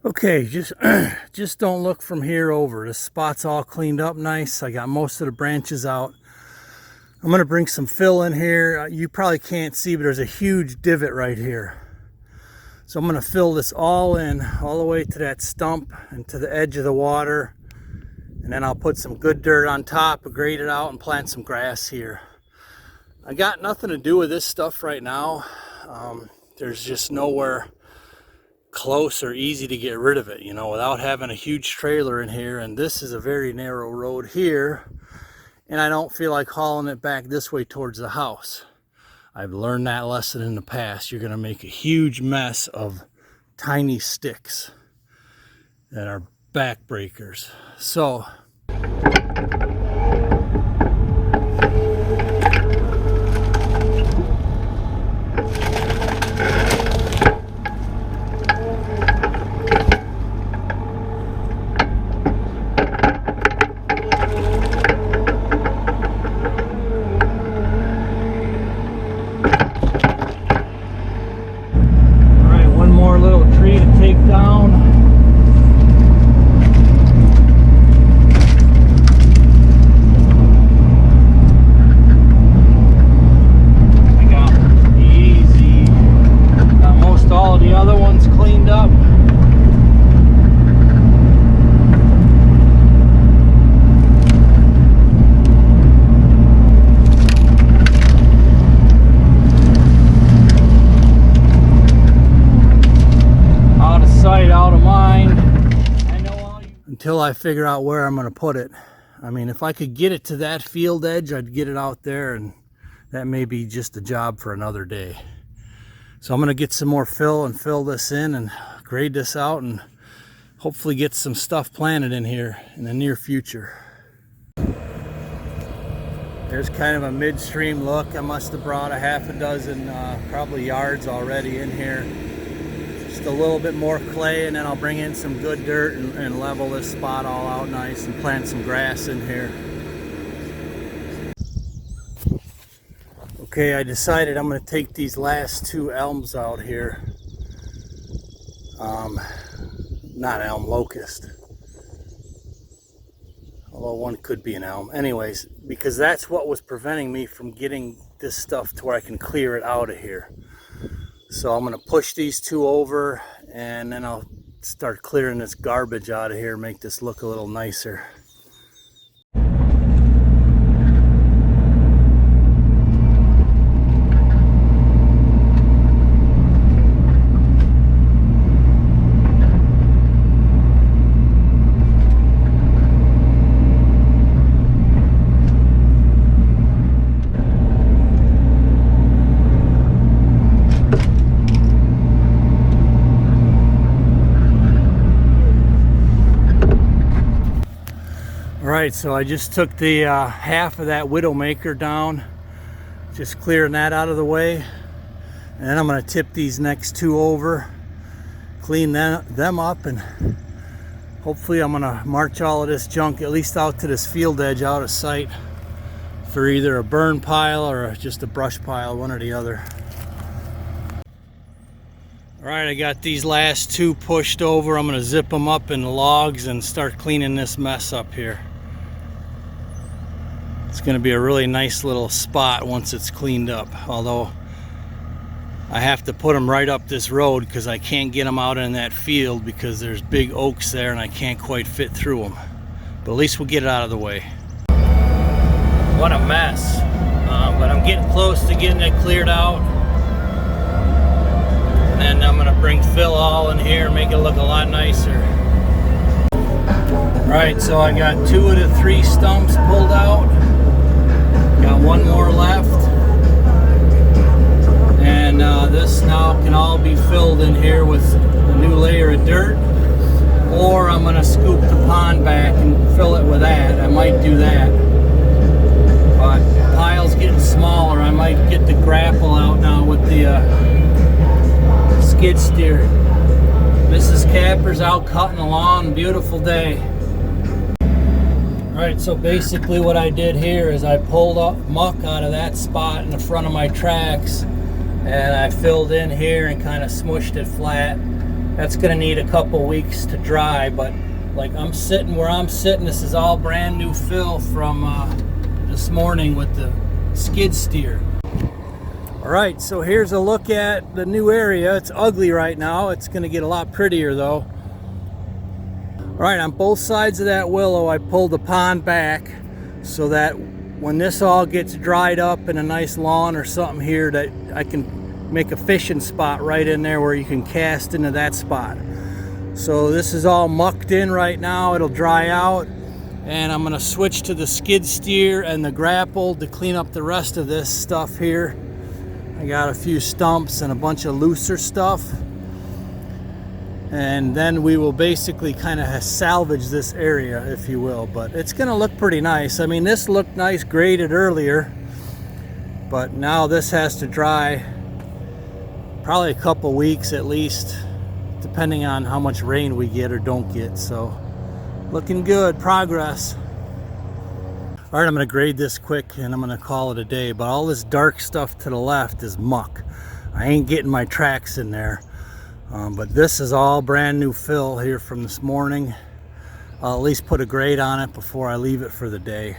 Okay, just don't look from here over. This spot's all cleaned up nice. I got most of the branches out. I'm gonna bring some fill in here. You probably can't see, but there's a huge divot right here. So I'm gonna fill this all in, all the way to that stump and to the edge of the water. And then I'll put some good dirt on top, grade it out, and plant some grass here. I got nothing to do with this stuff right now. There's just nowhere close or easy to get rid of it, you know, without having a huge trailer in here. And this is a very narrow road here, and I don't feel like hauling it back this way towards the house. I've learned that lesson in the past. You're going to make a huge mess of tiny sticks that are backbreakers. So until I figure out where I'm going to put it. I mean, if I could get it to that field edge, I'd get it out there, and that may be just a job for another day. So I'm going to get some more fill and fill this in and grade this out and hopefully get some stuff planted in here in the near future. There's kind of a midstream look. I must have brought a half a dozen probably yards already in here. Just a little bit more clay, and then I'll bring in some good dirt and level this spot all out nice and plant some grass in here. Okay, I decided I'm going to take these last two elms out here. Not elm, locust. Although one could be an elm. Anyways, because that's what was preventing me from getting this stuff to where I can clear it out of here. So I'm going to push these two over, and then I'll start clearing this garbage out of here, make this look a little nicer. Alright, so I just took the half of that Widowmaker down, just clearing that out of the way, and then I'm going to tip these next two over, clean them up, and hopefully I'm going to march all of this junk at least out to this field edge out of sight for either a burn pile or just a brush pile, one or the other. Alright, I got these last two pushed over. I'm going to zip them up in the logs and start cleaning this mess up here. It's going to be a really nice little spot once it's cleaned up, although I have to put them right up this road because I can't get them out in that field because there's big oaks there and I can't quite fit through them. But at least we'll get it out of the way. What a mess, but I'm getting close to getting it cleared out. And then I'm going to bring fill all in here and make it look a lot nicer. Alright, so I got 2 of the 3 stumps pulled out. Got 1 more left. And this now can all be filled in here with a new layer of dirt. Or I'm going to scoop the pond back and fill it with that. I might do that. But the pile's getting smaller. I might get the grapple out now with the skid steer. Mrs. Kapper's out cutting the lawn. Beautiful day. Alright, so basically what I did here is I pulled up muck out of that spot in the front of my tracks, and I filled in here and kind of smushed it flat. That's gonna need a couple weeks to dry, but like I'm sitting where I'm sitting, this is all brand new fill from this morning with the skid steer. All right, so here's a look at the new area. It's ugly right now. It's gonna get a lot prettier though. All right, on both sides of that willow, I pulled the pond back so that when this all gets dried up in a nice lawn or something here, that I can make a fishing spot right in there where you can cast into that spot. So this is all mucked in right now. It'll dry out, and I'm gonna switch to the skid steer and the grapple to clean up the rest of this stuff here. I got a few stumps and a bunch of looser stuff. And then we will basically kind of salvage this area, if you will, but it's going to look pretty nice. I mean, this looked nice graded earlier, but now this has to dry probably a couple weeks at least, depending on how much rain we get or don't get. So looking good, progress. All right, I'm going to grade this quick and I'm going to call it a day, but all this dark stuff to the left is muck. I ain't getting my tracks in there. But this is all brand new fill here from this morning. I'll at least put a grade on it before I leave it for the day.